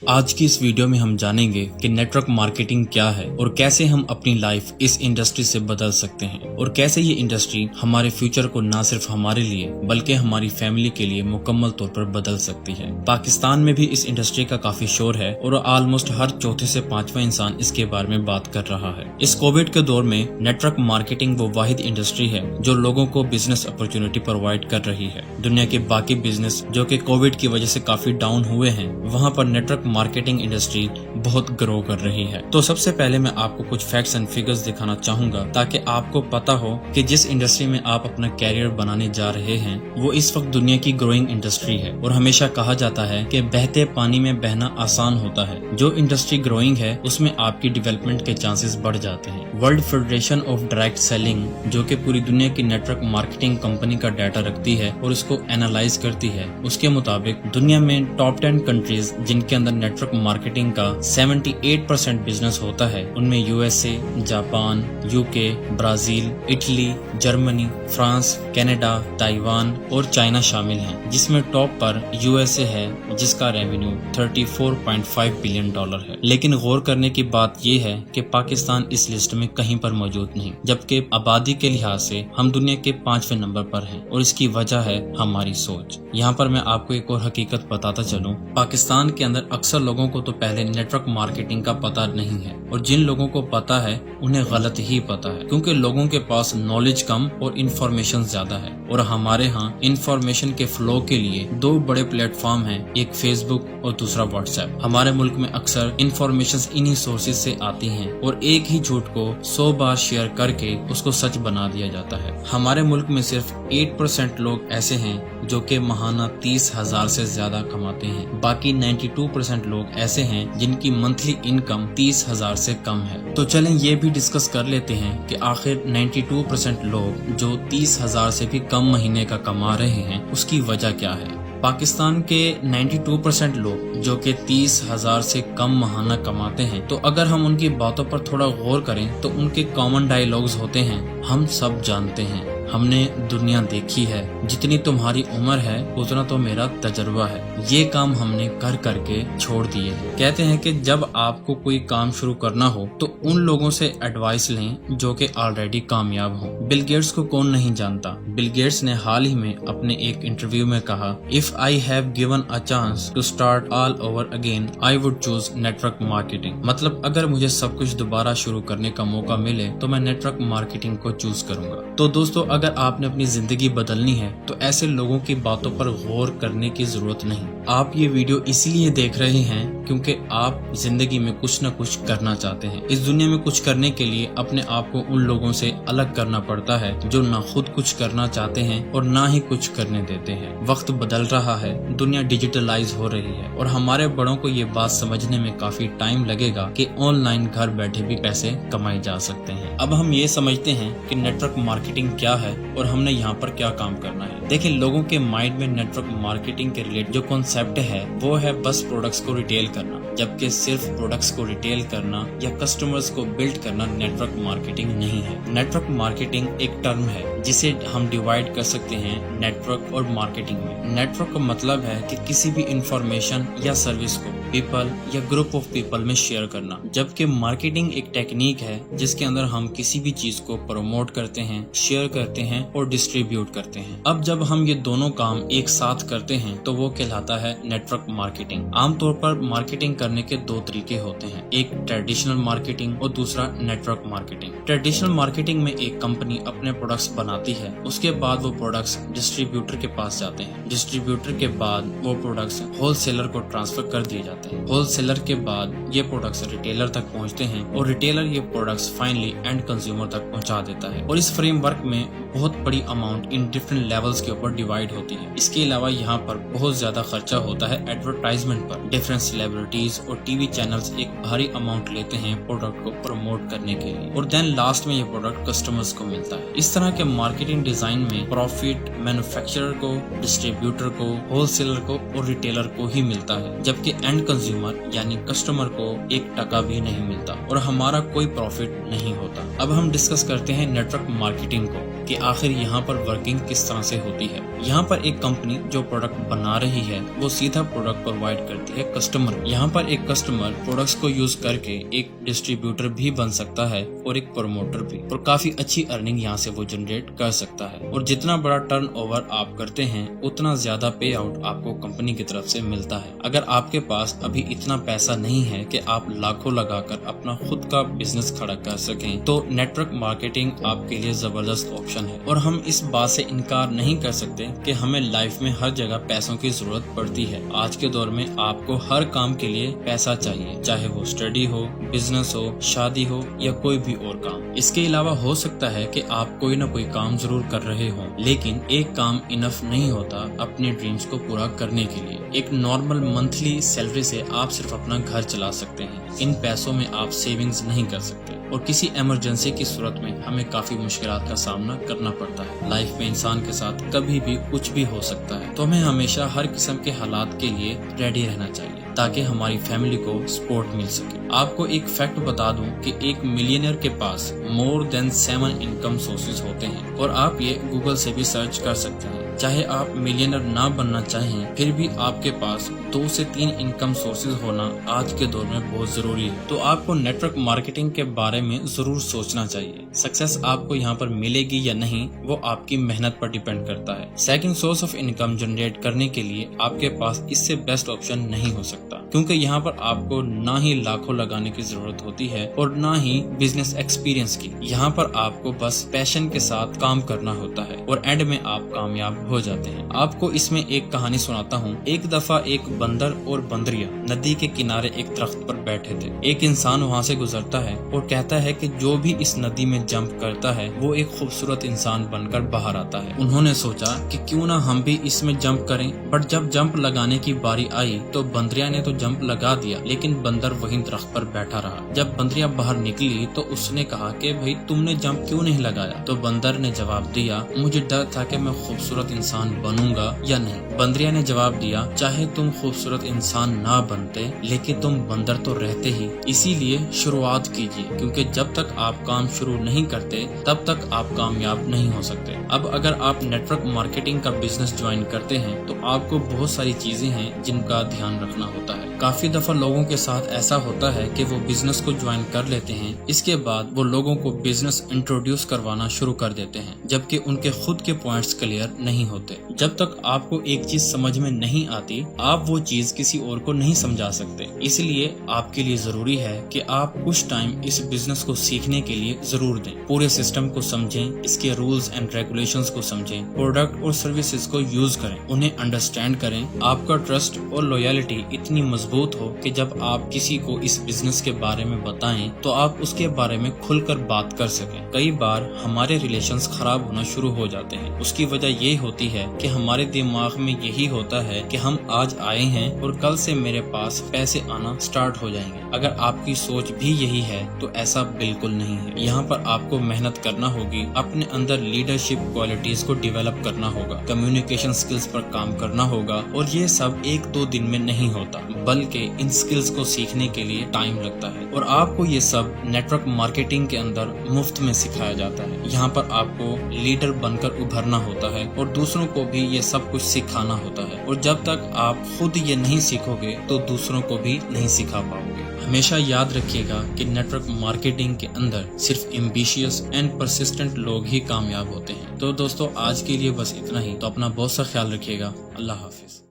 आज की इस वीडियो में हम जानेंगे कि नेटवर्क मार्केटिंग क्या है और कैसे हम अपनी लाइफ इस इंडस्ट्री से बदल सकते हैं और कैसे ये इंडस्ट्री हमारे फ्यूचर को ना सिर्फ हमारे लिए बल्कि हमारी फैमिली के लिए मुकम्मल तौर पर बदल सकती है। पाकिस्तान में भी इस इंडस्ट्री का काफी शोर है और ऑलमोस्ट हर चौथे से पांचवा इंसान इसके बारे में बात कर रहा है। इस कोविड के दौर में नेटवर्क मार्केटिंग वो वाहिद इंडस्ट्री है जो लोगों को बिजनेस अपॉर्चुनिटी प्रोवाइड कर रही है। दुनिया के बाकी बिजनेस जो कि कोविड की वजह से काफी डाउन हुए हैं, वहाँ पर नेटवर्क मार्केटिंग इंडस्ट्री बहुत ग्रो कर रही है। तो सबसे पहले मैं आपको कुछ फैक्ट्स एंड फिगर्स दिखाना चाहूंगा ताकि आपको पता हो कि जिस इंडस्ट्री में आप अपना कैरियर बनाने जा रहे हैं वो इस वक्त दुनिया की ग्रोइंग इंडस्ट्री है। और हमेशा कहा जाता है कि बहते पानी में बहना आसान होता है। जो इंडस्ट्री ग्रोइंग है उसमें आपकी डेवलपमेंट के चांसेस बढ़ जाते हैं। World federation of direct selling जो कि पूरी दुनिया की नेटवर्क मार्केटिंग कंपनी का डाटा रखती है और उसको एनालाइज करती है, उसके मुताबिक दुनिया में टॉप 10 कंट्रीज जिनके अंदर नेटवर्क मार्केटिंग का 78% बिजनेस होता है उनमें USA, Japan, UK, Brazil, Italy, Germany, France, Canada, Taiwan और चाइना शामिल हैं, जिसमें टॉप पर यूएसए है जिसका रेवेन्यू $34.5 बिलियन है। लेकिन गौर करने की बात यह है कि पाकिस्तान इस लिस्ट में कहीं पर मौजूद नहीं, जबकि आबादी के लिहाज से हम दुनिया के 5वें नंबर पर हैं और इसकी वजह है हमारी सोच। यहाँ पर मैं आपको एक और हकीकत बताता चलूं, पाकिस्तान के अंदर अक्सर लोगों को तो पहले नेटवर्क मार्केटिंग का पता नहीं है और जिन लोगों को पता है उन्हें गलत ही पता है, क्योंकि लोगों के पास नॉलेज कम और इन्फॉर्मेशन ज्यादा है। और हमारे यहाँ इन्फॉर्मेशन के फ्लो के लिए दो बड़े प्लेटफॉर्म हैं, एक फेसबुक और दूसरा व्हाट्सएप। हमारे मुल्क में अक्सर इन्फॉर्मेशन इन्हीं सोर्सेज से आती हैं और एक ही झूठ को 100 बार शेयर करके उसको सच बना दिया जाता है। हमारे मुल्क में सिर्फ 8% लोग ऐसे हैं जो कि महाना 30,000 से ज्यादा कमाते हैं। बाकी 92% लोग ऐसे हैं जिनकी मंथली इनकम 30,000 से कम है। तो चलें ये भी डिस्कस कर लेते हैं कि आखिर 92% लोग जो 30,000 से भी कम महीने का कमा रहे हैं उसकी वजह क्या है। पाकिस्तान के 92% लोग जो कि 30,000 से कम महाना कमाते हैं, तो अगर हम उनकी बातों पर थोड़ा गौर करें तो उनके कॉमन डायलॉग्स होते हैं, हम सब जानते हैं, हमने दुनिया देखी है, जितनी तुम्हारी उम्र है उतना तो मेरा तजर्बा है, ये काम हमने कर करके छोड़ दिए हैं। कहते हैं कि जब आपको कोई काम शुरू करना हो तो उन लोगों से एडवाइस लें जो कि ऑलरेडी कामयाब हों। बिल गेट्स को कौन नहीं जानता। बिल गेट्स ने हाल ही में अपने एक इंटरव्यू में कहा, if I have given a chance to start all over again I would choose network marketing. मतलब अगर मुझे सब कुछ दोबारा शुरू करने का मौका मिले तो मैं नेटवर्क मार्केटिंग को चूज करूंगा। तो दोस्तों, अगर आपने अपनी जिंदगी बदलनी है तो ऐसे लोगों की बातों पर गौर करने की जरूरत नहीं। आप ये वीडियो इसलिए देख रहे हैं क्योंकि आप जिंदगी में कुछ न कुछ करना चाहते हैं। इस दुनिया में कुछ करने के लिए अपने आप को उन लोगों से अलग करना पड़ता है जो ना खुद कुछ करना चाहते हैं और ना ही कुछ करने देते हैं। वक्त बदल रहा है, दुनिया डिजिटलाइज हो रही है और हमारे बड़ों को ये बात समझने में काफी टाइम लगेगा कि ऑनलाइन घर बैठे भी पैसे कमाए जा सकते हैं। अब हम ये समझते हैं कि नेटवर्क मार्केटिंग क्या है और हमने यहाँ पर क्या काम करना है। देखिए, लोगों के माइंड में नेटवर्क मार्केटिंग के रिलेटेड जो कॉन्सेप्ट है वो है बस प्रोडक्ट्स को रिटेल करना, जबकि सिर्फ प्रोडक्ट्स को रिटेल करना या कस्टमर्स को बिल्ड करना नेटवर्क मार्केटिंग नहीं है। नेटवर्क मार्केटिंग एक टर्म है जिसे हम डिवाइड कर सकते हैं नेटवर्क और मार्केटिंग में। नेटवर्क का मतलब है कि किसी भी इंफॉर्मेशन या सर्विस को पीपल या ग्रुप ऑफ पीपल में शेयर करना, जबकि मार्केटिंग एक टेक्निक है जिसके अंदर हम किसी भी चीज को प्रमोट करते हैं, शेयर करते हैं और डिस्ट्रीब्यूट करते हैं। अब जब हम ये दोनों काम एक साथ करते हैं तो वो कहलाता है नेटवर्क मार्केटिंग। आमतौर पर मार्केटिंग करने के दो तरीके होते हैं, एक ट्रेडिशनल मार्केटिंग और दूसरा नेटवर्क मार्केटिंग। ट्रेडिशनल मार्केटिंग में एक कंपनी अपने प्रोडक्ट्स बनाती है, उसके बाद वो प्रोडक्ट्स डिस्ट्रीब्यूटर के पास जाते हैं, डिस्ट्रीब्यूटर के बाद वो प्रोडक्ट्स होलसेलर को ट्रांसफर कर दिए जाते हैं, होलसेलर के बाद ये प्रोडक्ट्स रिटेलर तक पहुंचते हैं और रिटेलर ये प्रोडक्ट्स फाइनली एंड कंज्यूमर तक पहुंचा देता है। और इस फ्रेमवर्क में बहुत बड़ी अमाउंट इन डिफरेंट लेवल्स के ऊपर डिवाइड होती है। इसके अलावा यहाँ पर बहुत ज्यादा खर्चा होता है एडवर्टाइजमेंट पर। डिफरेंट सेलिब्रिटीज और टीवी चैनल्स एक भारी अमाउंट लेते हैं प्रोडक्ट को प्रमोट करने के लिए और देन लास्ट में ये प्रोडक्ट कस्टमर्स को मिलता है। इस तरह के मार्केटिंग डिजाइन में प्रॉफिट मैन्युफैक्चरर को, डिस्ट्रीब्यूटर को, होलसेलर को और रिटेलर को ही मिलता है, जबकि एंड एंड कंज्यूमर यानी कस्टमर को 1 टका भी नहीं मिलता और हमारा कोई प्रॉफिट नहीं होता। अब हम डिस्कस करते हैं नेटवर्क मार्केटिंग को कि आखिर यहाँ पर वर्किंग किस तरह से होती है। यहाँ पर एक कंपनी जो प्रोडक्ट बना रही है वो सीधा प्रोडक्ट प्रोवाइड करती है कस्टमर को। यहाँ पर एक कस्टमर प्रोडक्ट्स को यूज करके एक डिस्ट्रीब्यूटर भी बन सकता है और एक प्रमोटर भी, और काफी अच्छी अर्निंग यहाँ से वो जनरेट कर सकता है। और जितना बड़ा टर्नओवर आप करते हैं उतना ज्यादा पे आउट आपको कंपनी की तरफ से मिलता है। अगर आपके पास अभी इतना पैसा नहीं है कि आप लाखों लगाकर अपना खुद का बिजनेस खड़ा कर सकें तो नेटवर्क मार्केटिंग आपके लिए जबरदस्त ऑप्शन है। और हम इस बात से इनकार नहीं कर सकते कि हमें लाइफ में हर जगह पैसों की जरूरत पड़ती है। आज के दौर में आपको हर काम के लिए पैसा चाहिए, चाहे वो स्टडी हो, बिजनेस हो, शादी हो या कोई भी और काम। इसके अलावा हो सकता है कि आप कोई ना कोई काम जरूर कर रहे हो, लेकिन एक काम इनफ नहीं होता अपने ड्रीम्स को पूरा करने के लिए। एक नॉर्मल मंथली सैलरी से आप सिर्फ अपना घर चला सकते हैं। इन पैसों में आप सेविंग्स नहीं कर सकते और किसी इमरजेंसी की सूरत में हमें काफी मुश्किलात का सामना करना पड़ता है। लाइफ में इंसान के साथ कभी भी कुछ भी हो सकता है, तो हमें हमेशा हर किस्म के हालात के लिए रेडी रहना चाहिए ताकि हमारी फैमिली को सपोर्ट मिल सके। आपको एक फैक्ट बता दूं कि एक मिलियनियर के पास मोर देन 7 इनकम सोर्सेज होते हैं और आप ये गूगल से भी सर्च कर सकते हैं। चाहे आप मिलियनर ना बनना चाहें, फिर भी आपके पास 2 से 3 इनकम सोर्सेज होना आज के दौर में बहुत जरूरी है। तो आपको नेटवर्क मार्केटिंग के बारे में जरूर सोचना चाहिए। सक्सेस आपको यहाँ पर मिलेगी या नहीं वो आपकी मेहनत पर डिपेंड करता है। Second source of income generate करने के लिए आपके पास इससे बेस्ट ऑप्शन नहीं हो सकता, क्योंकि यहाँ पर आपको ना ही लाखों लगाने की जरूरत होती है और ना ही बिजनेस एक्सपीरियंस की। यहाँ पर आपको बस पैशन के साथ काम करना होता है और एंड में आप कामयाब हो जाते हैं। आपको इसमें एक कहानी सुनाता हूँ। एक दफा एक बंदर और बंदरिया नदी के किनारे एक दरख्त पर बैठे थे। एक इंसान वहाँ से गुजरता है और कहता है कि जो भी इस नदी में जंप करता है वो एक खूबसूरत इंसान बनकर बाहर आता है। उन्होंने सोचा कि क्यों ना हम भी इसमें जंप करें, बट जब जंप लगाने की बारी आई तो बंदरिया ने तो जंप लगा दिया, लेकिन बंदर वहीं दरख्त पर बैठा रहा। जब बंदरिया बाहर निकली तो उसने कहा कि भाई तुमने जंप क्यों नहीं लगाया? तो बंदर ने जवाब दिया, मुझे डर था कि मैं खूबसूरत इंसान बनूंगा या नहीं। बंदरिया ने जवाब दिया, चाहे तुम खूबसूरत इंसान ना बनते लेकिन तुम बंदर तो रहते ही, इसीलिए शुरुआत कीजिए, क्योंकि जब तक आप काम शुरू नहीं करते तब तक आप कामयाब नहीं हो सकते। अब अगर आप नेटवर्क मार्केटिंग का बिजनेस ज्वाइन करते हैं तो आपको बहुत सारी चीजें हैं जिनका ध्यान रखना होता है। काफी दफा लोगों के साथ ऐसा होता है कि वो बिजनेस को ज्वाइन कर लेते हैं, इसके बाद वो लोगों को बिजनेस इंट्रोड्यूस करवाना शुरू कर देते हैं, जबकि उनके खुद के पॉइंट्स क्लियर नहीं होते। जब तक आपको एक चीज समझ में नहीं आती आप वो चीज किसी और को नहीं समझा सकते। इसलिए आपके लिए जरूरी है कि आप कुछ टाइम इस बिजनेस को सीखने के लिए जरूर दें। पूरे सिस्टम को समझें, इसके रूल्स एंड रेगुलेशंस को समझें, प्रोडक्ट और सर्विसेज को यूज करें, उन्हें अंडरस्टैंड करें। आपका ट्रस्ट और लॉयल्टी इतनी मजबूत हो कि जब आप किसी को इस बिजनेस के बारे में बताएं तो आप उसके बारे में खुलकर बात कर सकें। कई बार हमारे रिलेशंस खराब होना शुरू हो जाते हैं। उसकी वजह ये होती है कि हमारे दिमाग में यही होता है कि हम आज आए हैं और कल से मेरे पास पैसे आना स्टार्ट हो जाएंगे। अगर आपकी सोच भी यही है तो ऐसा बिल्कुल नहीं है। यहाँ पर आपको मेहनत करना होगी, अपने अंदर लीडरशिप क्वालिटीज को डेवलप करना होगा, कम्युनिकेशन स्किल्स पर काम करना होगा, और ये सब 1-2 दिन में नहीं होता, बल्कि इन स्किल्स को सीखने के लिए टाइम लगता है। और आपको ये सब नेटवर्क मार्केटिंग के अंदर मुफ्त में सिखाया जाता है। यहाँ पर आपको लीडर बनकर उभरना होता है और दूसरों को भी ये सब कुछ सिखाना होता है। और जब तक आप खुद ये नहीं सीखोगे तो दूसरों को भी नहीं सिखा पाओगे। हमेशा याद रखिएगा कि नेटवर्क मार्केटिंग के अंदर सिर्फ एम्बिशियस एंड परसिस्टेंट लोग ही कामयाब होते हैं। तो दोस्तों आज के लिए बस इतना ही। तो अपना बहुत सा ख्याल रखिएगा। अल्लाह हाफिज।